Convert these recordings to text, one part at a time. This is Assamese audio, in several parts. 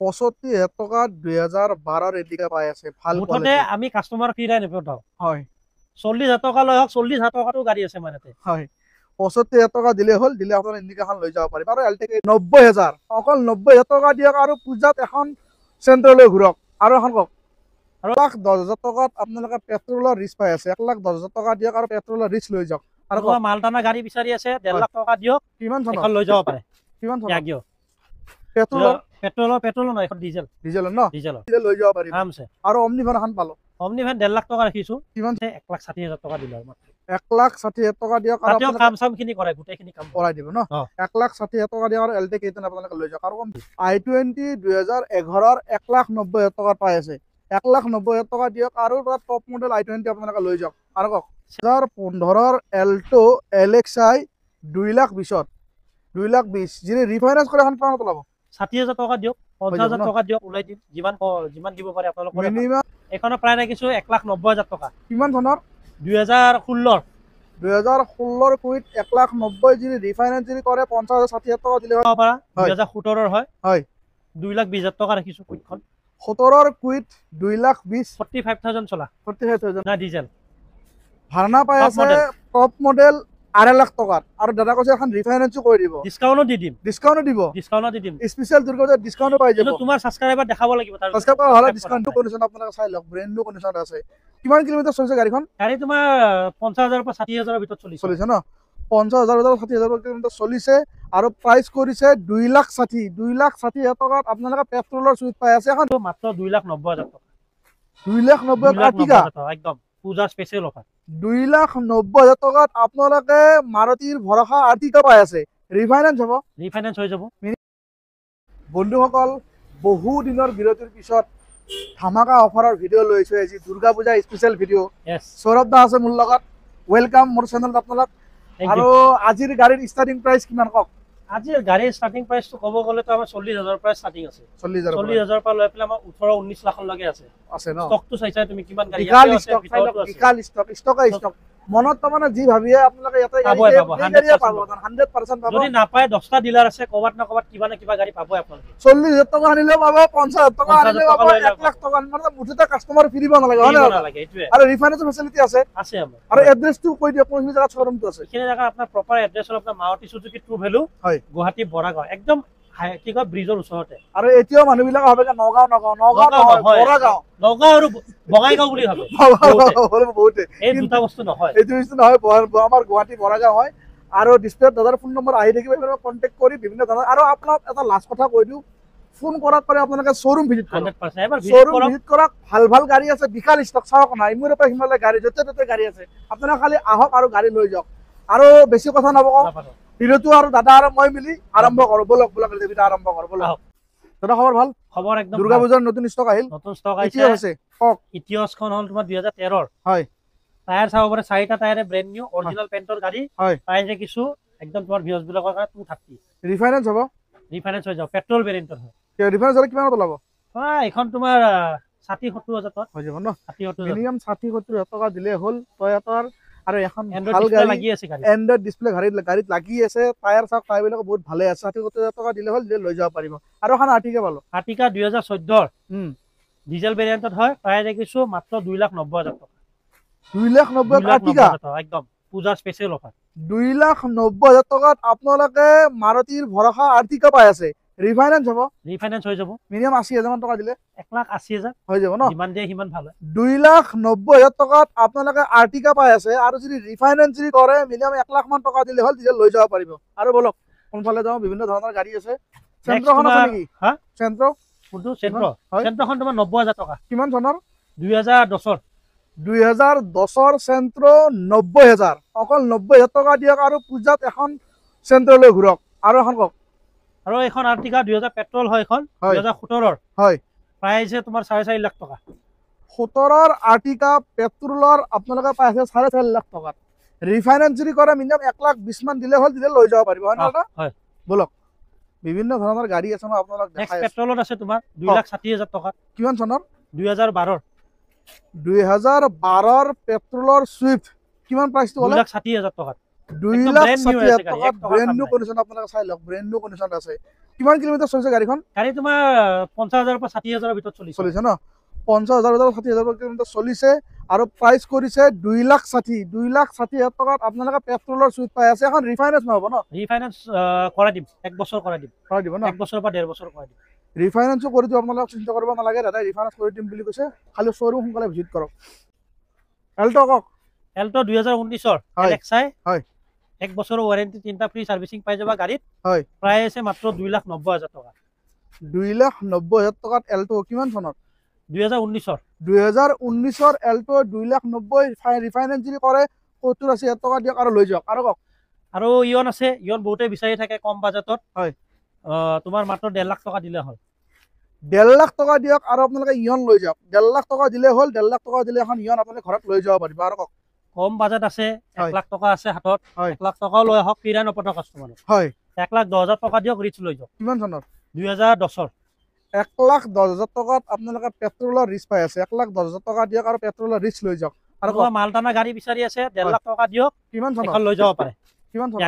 65,000 টকাত 2012 এদিকে পাই আছে ভাল মুঠতে কোৱালিটি আমি কাস্টমাৰ ফিৰাই নেপঠাও। হয় 40,000 টকা লৈ হওক, 40,000 টকাটো গাড়ী আছে মানে ইয়াতে। হয় 65,000 টকা দিলে হ'ল, দিলে আপোনাৰ ইণ্ডিকাখন লৈ যাব পাৰিব। আৰু এলটিকে 90,000, অকল 90,000 টকা দিয়ক আৰু পূজাত এখন চেণ্ট্ৰেললৈ ঘূৰক। আৰু এখন কওক, আৰু 1,10,000 টকাত আপোনালোকে পেট্ৰলৰ ৰিচ পাই আছে। 1,10,000 টকা দিয়ক আৰু পেট্ৰলৰ ৰিচ লৈ যাওক। আৰু কোনোবা কওক মালটানা গাড়ী বিচাৰি আছে, 1.5 হয় লাখ টকা দিয়ক, কিমান চনৰ এখন লৈ যাব পাৰে। কিমান চনৰ ত্যাগীয় পেট্ৰলৰ পেট্ৰলৰ নহয়, এখন ডিজেল। ডিজেলৰ ন ডিজেলৰ ডিজেল লৈ যাব পাৰিব। আৰামছে। আৰু অমনিভান এখন পালো অমনি ভেন 1.5 লাখ টকা ৰাখিছো, কিমান 1,60,000 টকা দিলে আৰু। 1,60,000 টকা দিয়ক আৰু তাতেও আপোনালোকে কাম চাম খিনি কৰে, গোটেইখিনি কাম কৰে। কৰাই দিব ন। অ 1,60,000 টকা দিয়ক আৰু এলটি কেইটান আপোনালোকে লৈ যাওক। আৰু কম i20 2011 1,90,000 টকাত পাই আছে। 1,90,000 টকা দিয়ক আৰু তাত টপ মডেল i20 আপোনালোকে লৈ যাওক। আৰু কওক 2015 এল্টো LXi 2,20,000 2,20,000 যিনি ৰিফাইনেন্স কৰে এখন কিমানত ওলাব? 60,000 টকা দিয়ক, হৈ যাব 50,000 ন টকা দিয়ক, ওলাই দিম। যিমান দিব পাৰে আপোনালোকৰ। মিনিমাম এখনৰ প্ৰায় ৰাখিছো 1,90,000 টকা। কিমান চনৰ 2016 2016 কুইট 1,90,000 যিনি ৰিফাইনেন্স যদি কৰে 50,000 60,000 টকা দিলে হয়। পৰা হয় 2017 হয় হয় 2,20,000 টকা ৰাখিছো কুইটখন। 17 কুইট 2,20,000 45,000 চলা 45,000 না ডিজেল। ভাড়া পাই টপ আছে মডেল টপ মডেল 2.5 লাখ টকাত। আৰু দাদা কৈছে এখন ৰিফাইনেন্সো কৰি দিব, ডিছকাউণ্টো দি দিম। ডিছকাউণ্টো দিব, ডিছকাউণ্টো দি দিম। স্পেচিয়েল দুৰ্গা পূজাত ডিছকাউণ্টো পাই যাব। কিন্তু তোমাৰ ছাবস্ক্ৰাইবাৰ দেখাব লাগিব, তাৰ সাবস্ক্ৰাইব কৰা হ'লে ডিছকাউণ্টটো কণ্ডিশ্যন আপোনালোকে চাই লওক, ব্ৰেণ্ড নিউ কণ্ডিশ্যনত আছে। কিমান কিলোমিটাৰ চলিছে গাড়ীখন? গাড়ী তোমাৰ 50,000 পৰা 60,000 ভিতৰত চলিছে চলিছে ন 50,000 60,000 কিলোমিটাৰ চলিছে। আৰু প্ৰাইচ কৰিছে 2,60,000 2,60,000 টকাত আপোনালোকে পেট্ৰলৰ চুইট পাই আছে এখন মাত্ৰ 2,90,000 টকা। 2,90,000 আৰ্টিকা। 2,90,000 টকা একদম পূজাৰ স্পেচিয়েল অফাৰ। 2,90,000 টকাত আপোনালোকে মাৰুতিৰ ভৰসা আৰ্টিকা পাই আছে। ৰিফাইনেন্স হ'ব। ৰিফাইনেন্স হৈ যাব। বন্ধুসকল, বহু দিনৰ বিৰতিৰ পিছত ধামাকা অফাৰৰ ভিডিঅ' লৈছোঁ আজি, দুৰ্গা পূজা স্পেচিয়েল ভিডিঅ'। য়েছ, সৌৰভ দা আছে মোৰ লগত, ৱেলকাম মোৰ চেনেলত আপোনালোক। থেংক আৰু ইউ। আজিৰ গাড়ীৰ ষ্টাৰ্টিং প্ৰাইচ কিমান কওক? আজিৰ গাড়ীৰ ষ্টাৰ্টিং প্ৰাইচটো ক'ব গ'লেতো আমাৰ 40,000 পৰা ষ্টাৰ্টিং আছে। 40,000 পৰা লৈ পেলাই আমাৰ 18-19 লাখলৈকে আছে। আছে ন ষ্টকটো চাইছা তুমি কিমান গাড়ী বিশাল ইয়াতে আছে, ষ্টক, ভিতৰতো আছে। বিশাল ষ্টক, ষ্টক মনত তাৰমানে যি ভাবিয়ে আপোনালোকে ইয়াতে পাব, গাড়ীয়ে পাব, পাব 100% পাব। যদি নাপায় 10টা ডিলাৰ আছে, ক'ৰবাত না ক'ৰবাত কিবা না কিবা গাড়ী পাব আপোনালোকে। 40,000 টকা আনিলেও পাব, 50,000 টকা আনিলেও পাব, 1 লাখ টকা মানে মুঠতে কাষ্টমাৰ ফিৰিব নালাগে, হয় কিনিব নে? নালাগে, এইটোৱে আৰু ৰিফাইনেন্স ফেচিলিটি আছে। আছে আমাৰ। আৰু এড্ৰেছটো কৈ দিয়ক, কোনখিনি জাগাত শ্বৰুমটো আছে? এইখিনি জেগা আপোনাৰ প্ৰপাৰ এড্ৰেছ হ'ল আপোনাৰ মাৰুতি সুজুকি ট্ৰু ভেলু, হয় গুৱাহাটী বৰাগাঁও, একদম কি কয় ব্ৰিজৰ ওচৰতে। আৰু এতিয়াও মানুহবিলাক ভাবে যে নগাঁও নগাঁও নগাঁও নহয়, বৰাগাঁও। নগাঁও আৰু বঙাইগাঁও বুলি ভাবে বহুতে এই দুটা বস্তু নহয়। এইটো বস্তু নহয়, আমাৰ গুৱাহাটী বৰাগাঁও হয়। আৰু ডিছপ্লেত দাদাৰ ফোন নম্বৰ আহি থাকিব, এইবিলাক কণ্টেক্ট কৰি বিভিন্ন ধৰণৰ। আৰু আপোনাক এটা লাষ্ট কথা কৈ দিওঁ, ফোন কৰাত পাৰে আপোনালোকে শ্বৰুম ভিজিট কৰক। 100% এবাৰ ভিজিট শ্বৰুম কৰক। ভিজিট কৰক, ভাল ভাল গাড়ী আছে, বিশাল ষ্টক চাওক না, ইমূৰৰ পৰা সিমূৰলৈ গাড়ী, য'তে ত'তে গাড়ী আছে। আপোনালোকে খালি আহক আৰু গাড়ী লৈ যাওক। আৰু বেছি কথা নকওঁ, ভিডিঅ'টো আৰু দাদা আৰু মই মিলি আৰম্ভ কৰোঁ। বলক বলক আৰম্ভ কৰোঁ, বলক। দাদা খবৰ ভাল? খবৰ একদম দুৰ্গা পূজাৰ নতুন ষ্টক আহিল, নতুন ষ্টক এতিয়া আহিছে। আছে কওক। ইটিয়ছখন হ'ল তোমাৰ 2013ৰ। হয় টায়াৰ চাব পাৰে, 4টা টায়াৰে ব্ৰেণ্ড নিউ অৰিজিনেল পেণ্টৰ গাড়ী। হয় প্ৰাইচ কিছু একদম তোমাৰ ভিউজ বিলাকৰ কাৰণে 230। ৰিফাইনেন্স হ'ব? ৰিফাইনেন্স হৈ যাব, পেট্ৰল ভেৰিয়েণ্টৰ হয়। ৰিফাইনেন্স হ'লে কিমানত ওলাব? এইখন তোমাৰ 60-70 হাজাৰ হৈ যাব ন? 60-70 মিনিমাম 60-70 টকা দিলে হ'ল। টয়োটাৰ আৰু এখন এণ্ড্ৰইড ভাল ডিছপ্লে গাড়ী, লাগি আছে গাড়ী। এণ্ড্ৰইড ডিছপ্লে গাড়ীত লাগি আছে। টায়াৰ চাওক, টায়াৰবিলাক বহুত ভালে আছে। 60-70 টকা দিলে হ'ল, লৈ যাব পাৰিব। আৰু এখন আৰ্টিকা পালো, আৰ্টিকা 2014 ডিজেল ভেৰিয়েণ্টত হয়। প্ৰাইচ দেখিছো মাত্ৰ 2,90,000 টকা। 2,90,000 আৰ্টিকা, একদম পূজাৰ স্পেচিয়েল অফাৰ। 2,90,000 টকাত আপোনালোকে মাৰুতিৰ ভৰসা আৰ্টিকা পাই আছে। ৰিফাইনেন্স হ'ব? ৰিফাইনেন্স হৈ যাব। মিনিমাম 80,000 মান টকা দিলে 1,80,000 হৈ যাব ন? যিমান দিয়ে সিমান ভাল হয়। 2,90,000 টকাত আপোনালোকে আৰ্টিকা পাই আছে। আৰু যদি ৰিফাইনেন্স যদি কৰে মিনিমাম 1 লাখ মান টকা দিলে হ'ল, তেতিয়া লৈ যাব পাৰিব। আৰু বলক কোনফালে যাওঁ, বিভিন্ন ধৰণৰ গাড়ী আছে। চেন্ট্ৰখন আছে নেকি? চেন্ট্ৰ কোনটো চেন্ট্ৰ? হয় চেন্ট্ৰখন তোমাৰ 90,000 টকা। কিমান চনৰ? 2010ৰ। 2010ৰ চেন্ট্ৰ 90,000, অকল 90,000 টকা দিয়ক আৰু পূজাত এখন চেন্ট্ৰলৈ ঘূৰক। আৰু এখন কওক। আৰু এখন আৰ্টিকা 2000 পেট্ৰল হয়, এখন 2017ৰ। হয় প্ৰাইচ তোমাৰ 4.5 লাখ টকা। 17ৰ আৰ্টিকা পেট্ৰলৰ আপোনালোকে পাই আছে 4.5 লাখ টকাত। ৰিফাইনেন্স যদি কৰে মিনিমাম 1,20,000 মান দিলে হ'ল, দিলে লৈ যাব পাৰিব, হয় নে দাদা? হয়। বলক বিভিন্ন ধৰণৰ গাড়ী আছে, মই আপোনালোক নেক্সট দেখাই আছো। পেট্ৰলত আছে তোমাৰ 2,60,000 টকা। কিমান চনৰ? 2012ৰ। 2012ৰ পেট্ৰলৰ চুইফ্ট কিমান প্ৰাইচটো ক'লে? 2,60,000 টকা। 2,60,000 গাড়ী, টকাত 1 টকা ব্ৰেণ্ড কাম নিউ নাই। কণ্ডিশ্যন আপোনালোকে চাই লওক, ব্ৰেণ্ড নিউ কণ্ডিশ্যন আছে। কিমান কিলোমিটাৰ চলিছে গাড়ীখন? গাড়ী তোমাৰ 50,000 পৰা 60,000 ভিতৰত চলিছে ন 50,000 60,000 কিলোমিটাৰ চলিছে আৰু প্ৰাইচ কৰিছে 2,60,000 টকাত আপোনালোকে পেট্ৰলৰ চুইট পাই আছে। এখন ৰিফাইনেন্স নহ'ব ন? ৰিফাইনেন্স কৰাই দিম, 1 বছৰ কৰাই দিম, দিব ন? 1 বছৰ পৰা 1.5 বছৰ কৰাই দিম। ৰিফাইনেন্সো কৰি দিম, আপোনালোকে চিন্তা কৰিব নালাগে, দাদাই ৰিফাইনেন্স কৰি দিম বুলি কৈছে। খালি শ্ব'ৰুম সোনকালে ভিজিট কৰক। এল্টো কওক। এল্টো 2019 হয়। এলেক্সাই হয়। 1 বছৰৰ ৱাৰেণ্টি, 3টা ফ্ৰী চাৰ্ভিচিং পাই যাবা গাড়ীত। হয়। প্ৰাইচ আছে মাত্ৰ 2,90,000 টকা। 2,90,000 টকাত এল্টো কিমান চনত? 2019 2019 এল্টো 2,90,000 ৰিফাইনেন্স যদি কৰে 70,000 টকা দিয়ক আৰু লৈ যাওক। আৰু কওক। আৰু ইয়ন আছে, ইয়ন বহুতে বিচাৰি থাকে কম বাজেটত। হয়। তোমাৰ মাত্ৰ 1.5 লাখ টকা দিলে হ'ল। 1.5 লাখ টকা দিয়ক আৰু আপোনালোকে ইয়ন লৈ যাওক। 1.5 লাখ টকা দিলে হ'ল, 1.5 লাখ টকা দিলে এখন ইয়ন আপোনালোকে ঘৰত লৈ যাব পাৰিব। আৰু কওক। কম বাজেট আছে, 1 লাখ টকা আছে হাতত, হয়। 1 লাখ টকাও লৈ আহক, কিৰাণ নপঠা কাষ্টমাৰ। হয়। 1,10,000 টকা দিয়ক, ৰিচ লৈ যাওক। কিমান চনত? 2010। 1,10,000 টকাত আপোনালোকে পেট্ৰলৰ ৰিচ পাই আছে। 1,10,000 টকা দিয়ক আৰু পেট্ৰলৰ ৰিচ লৈ যাওক। আৰু মালটানা গাড়ী বিচাৰি আছে, 1.5 লাখ টকা দিয়ক, কিমান চনত? এখন লৈ যাব পাৰে। কিমান চনত?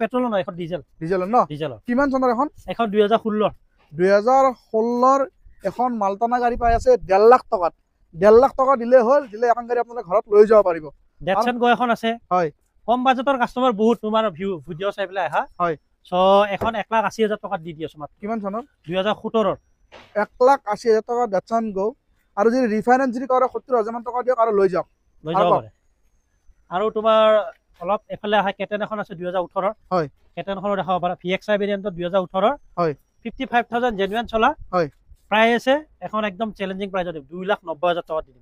পেট্ৰলৰ নহয়, এখন ডিজেল। ডিজেলৰ ন? ডিজেলৰ। কিমান চনৰ এখন? এখন 2016। 2016 এখন মালটানা গাড়ী পাই আছে 1.5 লাখ টকাত। 1.5 লাখ টকা দিলে হ'ল, দিলে এখন গাড়ী আপোনালোকে ঘৰত লৈ যাব পাৰিব। ডেটছন গো এখন আছে। হয়। কম বাজেটৰ কাষ্টমাৰ বহুত, তোমাৰ ভিডিঅ' চাই পেলাই আহা। হয়। চ' এখন 1,80,000 টকাত দি আছো মাত্ৰ। কিমান চনত? 2017। 1,80,000 টকা ডেটছন গো আৰু যদি ৰিফাইনেন্স যদি কৰে 70,000 মান টকা দিয়ক আৰু লৈ যাওক। লৈ যাব পাৰে। আৰু তোমাৰ অলপ এফালে আহা কেটেন এখন আছে 2018। হয়। কেটেনখনো দেখাব পাৰা, VXI ভেৰিয়েণ্টত 2018। হয়। 55,000 জেনুইন চলা। হয়। প্ৰাইচ আছে এখন একদম চেলেঞ্জিং প্ৰাইজত দিম, 2,90,000 টকা দিম।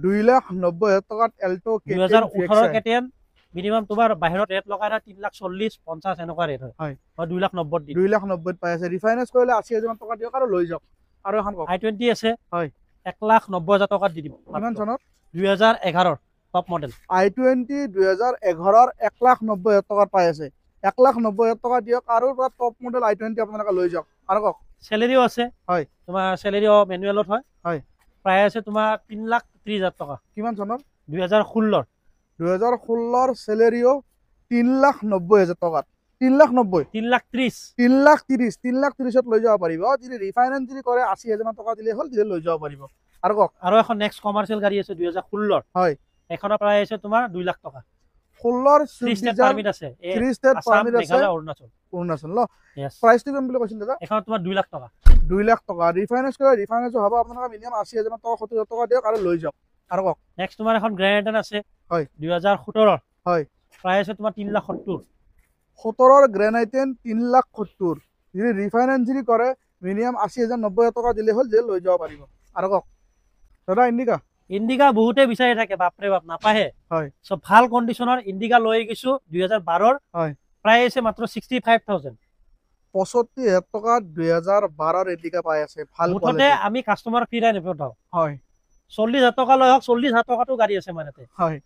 2,90,000 টকাত এল্টো 2018 কেটেন মিনিমাম তোমাৰ বাহিৰত ৰেট লগাই 3,40,50 এনেকুৱা ৰেট হয়। হয়। 2,90,000 দিম। 2,90,000 পাই আছে। ৰিফাইনেন্স কৰিলে 80,000 মান টকা দিয়ক আৰু লৈ যাওক। আৰু এখন কওক। i20 আছে। হয়। 1,90,000 টকাত দি দিম। কিমান চনত? 2011 টপ মডেল। i20 2011 1,90,000 টকাত পাই আছে। 1,90,000 টকা দিয়ক আৰু টপ মডেল i20 আপোনালোকে লৈ যাওক। আৰু কওক। চেলেৰিও আছে। হয়। তোমাৰ চেলেৰিও মেনুৱেলত হয়। হয়। প্ৰাইচ আছে তোমাৰ 3,30,000 টকা। কিমান চনত? 2016। 2016 চেলেৰিও 3,90,000 টকাত। 3,90,000। 3,30,000। 3,30,000। 3,30,000 লৈ যাব পাৰিব। যদি ৰিফাইনেন্স যদি কৰে 80,000 মান টকা দিলে হ'ল, দিলে লৈ যাব পাৰিব। আৰু কওক। আৰু এখন নেক্সট কমাৰ্চিয়েল গাড়ী আছে 2016। হয়। এখনৰ প্ৰাইচ আছে তোমাৰ 2 লাখ টকা। 16 3 ষ্টেট পাৰমিট আছে। 3 ষ্টেট পাৰমিট আছে। অৰুণাচল ন? Yes। প্ৰাইচটো কিমান বুলি কৈছিল দাদা? এখন তোমাৰ 2 লাখ টকা। 2 লাখ টকা। ৰিফাইনেন্স কৰে ৰিফাইনেন্সো হ'ব আপোনালোকে মিনিমাম 80,000 টকা 70,000 টকা দিয়ক আৰু লৈ যাওক। আৰু কওক। নেক্সট তোমাৰ এখন গ্ৰেণ্ড আছে। হয়। 2017। হয়। প্ৰাইচ আছে তোমাৰ 3,70,000। 17 গ্ৰেণ্ড আইটেন 3,70,000। যদি ৰিফাইনেন্স যদি কৰে মিনিমাম 80,000 90,000 টকা দিলে হ'ল, যে লৈ যাব পাৰিব। আৰু কওক। দাদা ইণ্ডিকা। ইণ্ডিকা বহুতে বিচাৰি থাকে, বাপৰে বাপ নাপাহে। হয়। চ' ভাল কণ্ডিশ্যনৰ ইণ্ডিকা লৈ গৈছো 2012। হয়। প্ৰাইচ আছে মাত্ৰ 65,000। 65,000 টকাত 2012 ইণ্ডিকা পাই আছে। ভাল মুঠতে আমি কাষ্টমাৰক ফিৰাই নপঠাও। হয়। 40,000 টকা লৈ আহক, 40,000 টকাটো গাড়ী আছে মানে। হয়।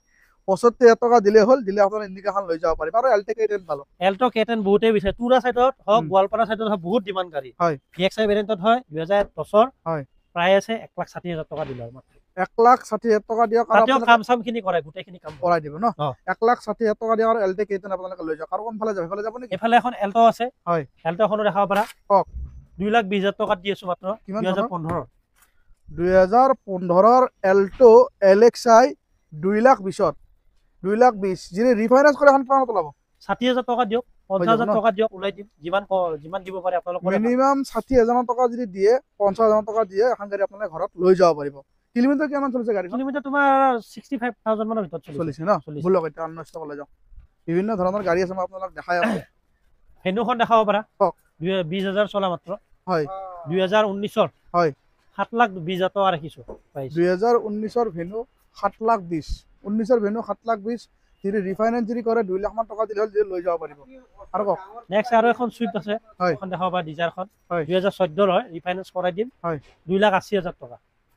65,000 টকা দিলে হ'ল, দিলে আপোনাৰ ইণ্ডিকাখন লৈ যাব পাৰিব। আৰু এল্টো কেটেন পালো। এল্টো কেটেন বহুতে বিচাৰে, তুৰা চাইডত হওক, গোৱালপাৰা চাইডত হওক, বহুত ডিমাণ্ড গাড়ী। হয়। VXI ভেৰিয়েণ্টত হয় 2010। হয়। প্ৰাইচ আছে 1,60,000 টকা দিলে মাত্ৰ। 1,60,000 টকা দিয়ক আৰু তাতেও কাম চাম খিনি কৰে, গোটেইখিনি কাম কৰাই দিব ন? 1,60,000 টকা দিয়ক আৰু এল্টো কেটেন আপোনালোকে লৈ যাওক। আৰু কোনফালে যাব? সেইফালে যাব নেকি? এফালে এখন এল্টো আছে। হয়। এল্টোখনো দেখাব পাৰা। কওক। 2,20,000 টকাত দি আছো মাত্ৰ। 2015। 2015 এল্টো এলেক্সাই 2,20,000। 2,20,000 যদি ৰিফাইনেন্স কৰে এখন কিমানত ওলাব? 60,000 টকা দিয়ক, 50,000 টকা দিয়ক, ওলাই দিম। যিমান দিব পাৰে আপোনালোকৰ। মিনিমাম 60,000 টকা যদি দিয়ে, 50,000 টকা দিয়ে, এখন গাড়ী আপোনালোকে ঘৰত লৈ যাব পাৰিব। কিলোমিটাৰ কিমান চলিছে গাড়ীখন? কিলোমিটাৰ তোমাৰ 65,000 মানৰ ভিতৰত চলিছে ন? ভুলক এতিয়া 19 টকা লৈ যাওঁ। বিভিন্ন ধৰণৰ গাড়ী আছে, মই আপোনালোক দেখাই আছো। ভেনুখন দেখাব পাৰা। কওক। 20,000 চলা মাত্ৰ। হয়। 2019। হয়। 7,20,000 টকা ৰাখিছো। 2019 ভেনু 7,20,000। 19 ভেনু 7,20,000। যদি ৰিফাইনেন্স যদি কৰে 2 লাখ মান টকা দিলে হ'ল, লৈ যাব পাৰিব। আৰু কওক। নেক্সট আৰু এখন সুইফট আছে। এখন দেখাব পাৰা, ডিজায়াৰখন। 2014 হয়, ৰিফাইনেন্স কৰাই দিম। 2,80,000 টকা।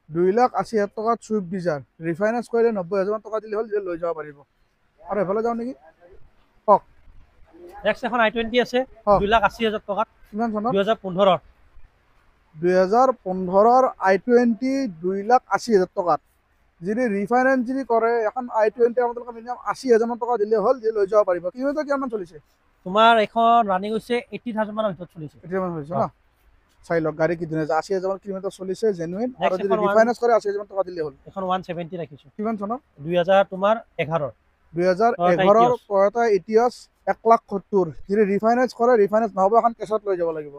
2,80,000 টকাত সুইফট ডিজায়াৰ। ৰিফাইনেন্স কৰিলে 90,000 টকা দিলে হ'ল, যে লৈ যাব পাৰিব। আৰু এফালে যাওঁ নেকি? কওক। নেক্সট এখন i20 আছে 2,80,000 টকাত। কিমান চনত? 2015। 2015 i20 2,80,000 টকাত। যদি ৰিফাইনেন্স যদি কৰে এখন i20 আপোনালোকে মিনিমাম 80,000 মান টকা দিলে হ'ল যে লৈ যাব পাৰিব কিলোমিটাৰ কিমান চলিছে তোমাৰ এখন ৰানিং হৈছে 80,000 মানৰ ভিতৰত চলিছে এতিয়া মান হৈছে ন চাই লওক গাড়ী কি ধুনীয়া 80,000 মান কিলোমিটাৰ চলিছে জেনুইন Next আৰু যদি এখন ৰিফাইনেন্স কৰে 80,000 মান টকা দিলে হ'ল এখন 170 ৰাখিছো কিমান চনৰ 2000 তোমাৰ 11 2011 টয়োটা ইটিয়াছ 1,70,000 যদি ৰিফাইনেন্স কৰে ৰিফাইনেন্স নহ'ব এখন কেছত লৈ যাব লাগিব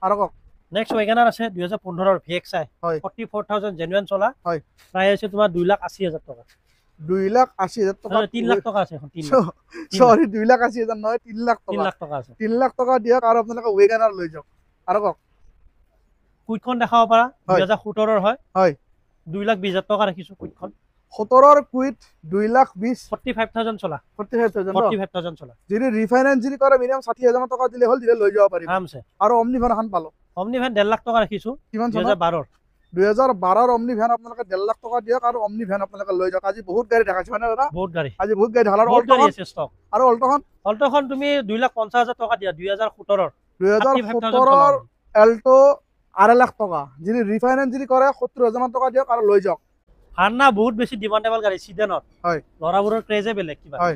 আৰু কওক নেক্সট WagonR আছে 2015 VXI হয় 44,000 জেনুইন চলা হয় প্ৰাইস আছে তোমাৰ 2,80,000 টকা 2,80,000 টকা 3 লাখ টকা আছে এখন 3 লাখ সৰি 2,80,000 নহয় 3 লাখ 3 টকা লাখ টকা আছে 3 লাখ টকা দিয়ক আৰু আপোনালোকে WagonR লৈ যাওক আৰু কওক কুইকখন দেখাব পাৰা হয়। 2017 ৰ হয় হয় 2,20,000 টকা ৰাখিছো কুইকখন 17ৰ কুইট 2,20,000 45,000 চলা 45,000 45,000 চলা যদি ৰিফাইনেন্স যদি কৰে মিনিমাম 60,000 টকা দিলে হ'ল দিলে লৈ যাব পাৰিব আৰামছে আৰু অমনি ভেন এখন পালো অমনি ভেন 1.5 লাখ টকা ৰাখিছো কিমান চনৰ 2012 2012ৰ অমনি ভেন আপোনালোকে 1.5 লাখ টকা দিয়ক আৰু অমনি ভেন আপোনালোকে লৈ যাওক আজি বহুত গাড়ী দেখাইছে মানে দাদা বহুত গাড়ী আজি বহুত গাড়ী দেখালাৰ বহুত গাড়ী অল্টখন আছে ষ্টক আৰু অল্টখন অল্টখন তুমি 2,50,000 টকা দিয়া 2017 ৰ 2017ৰ এল্টো 2.5 লাখ টকা যদি ৰিফাইনেন্স যদি কৰে 70,000 মান টকা দিয়ক আৰু লৈ যাওক ভাৰ্না বহুত বেছি ডিমান্ডেবল গাড়ী সিডানত হয় লৰাবোৰৰ ক্ৰেজে বেলেগ কিবা হয়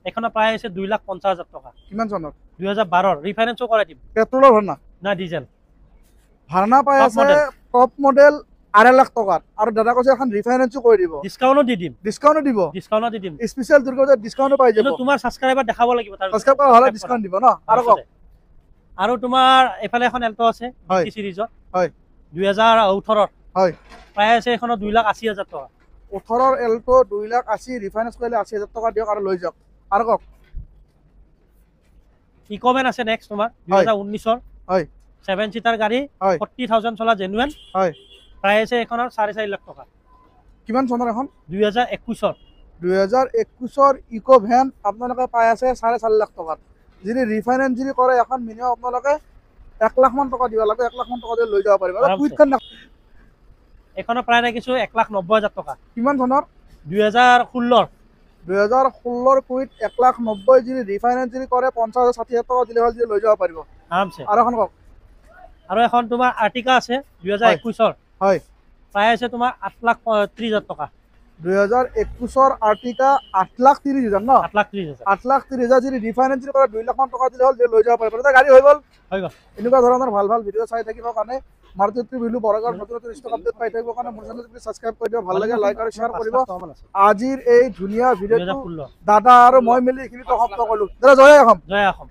এখনৰ প্ৰাইস আছে 2,50,000 টকা কিমান চনৰ 2012 ৰ ৰিফাইনেন্সও কৰাই দিম পেট্ৰলৰ ভাৰ্না না ডিজেল ভাৰ্না পাই Top আছে model। টপ মডেল 2.5 লাখ টকাত আৰু দাদা কৈছে এখন ৰিফাইনেন্সও কৰি দিব ডিসকাউন্টও দি দিম ডিসকাউন্ট দিব ডিসকাউন্টও দি দিম স্পেশাল দুৰ্গা পূজাত ডিসকাউন্ট পাই যাব কিন্তু তোমাৰ সাবস্ক্ৰাইবাৰ দেখাব লাগিব তাৰ সাবস্ক্ৰাইব কৰা হ'লে ডিসকাউন্ট দিব ন আৰু কওক আৰু তোমাৰ এফালে এখন এল্টো আছে হয়। ডিকি সিৰিজৰ হয় 2018 হয় প্ৰাইস আছে এখনৰ 2,80,000 টকা 18ৰ এল্টো 2,80,000 ৰিফাইনেন্স কৰিলে 80,000 টকা দিয়ক আৰু লৈ যাওক আৰু কওক ইকোভেন আছে নেক্সট তোমাৰ 2019 ৰ হয় 7 সিটাৰ গাড়ী হয় 40,000 চলা জেনুইন হয় প্ৰাইস আছে এখনৰ 4.5 লাখ টকা কিমান চনৰ এখন 2021 ৰ 2021ৰ ইকো ভেন আপোনালোকে পাই আছে 4.5 লাখ টকাত যদি ৰিফাইনেন্স যদি কৰে এখন মিনিমাম আপোনালোকে 1 লাখ মান টকা দিব লাগে 1 লাখ মান টকা দিয়ে লৈ যাব পাৰিব আৰু আৰামছে। কুইটখন এখনৰ প্ৰাইস ৰাখিছো 1,90,000 টকা কিমান চনৰ 2016 ৰ 2016ৰ কুইট 1,90,000 যদি ৰিফাইনেন্স যদি কৰে 50,000 60,000 টকা দিলে হ'ল লৈ যাব পাৰিব আৰামছে আৰু এখন কওক আৰু এখন তোমাৰ আৰ্টিকা আছে 2021 ৰ হয় প্ৰাইস আছে তোমাৰ 8,30,000 টকা 2021ৰ আৰ্টিকা 8,30,000 ন 8,30,000 8,30,000 যদি ৰিফাইনেন্স যদি কৰে 2 লাখ মান টকা দিলে হ'ল লৈ যাব পাৰিব এটা গাড়ী হৈ গ'ল হৈ গ'ল এনেকুৱা ধৰণৰ ভাল ভাল ভিডিঅ' চাই থাকিবৰ কাৰণে মাৰুতি বিলু বৰগাঁৱৰ নতুন নতুন ষ্টক আপডেট পাই থাকিবৰ কাৰণে মোৰ চেনেলটো ছাবস্ক্ৰাইব কৰি দিব ভাল লাগে লাইক আৰু শ্বেয়াৰ কৰিব আজিৰ এই ধুনীয়া ভিডিঅ'টো 2016 দাদা আৰু মই মিলি এইখিনি সমাপ্ত কৰিলো দাদা জয় অসম জয় অসম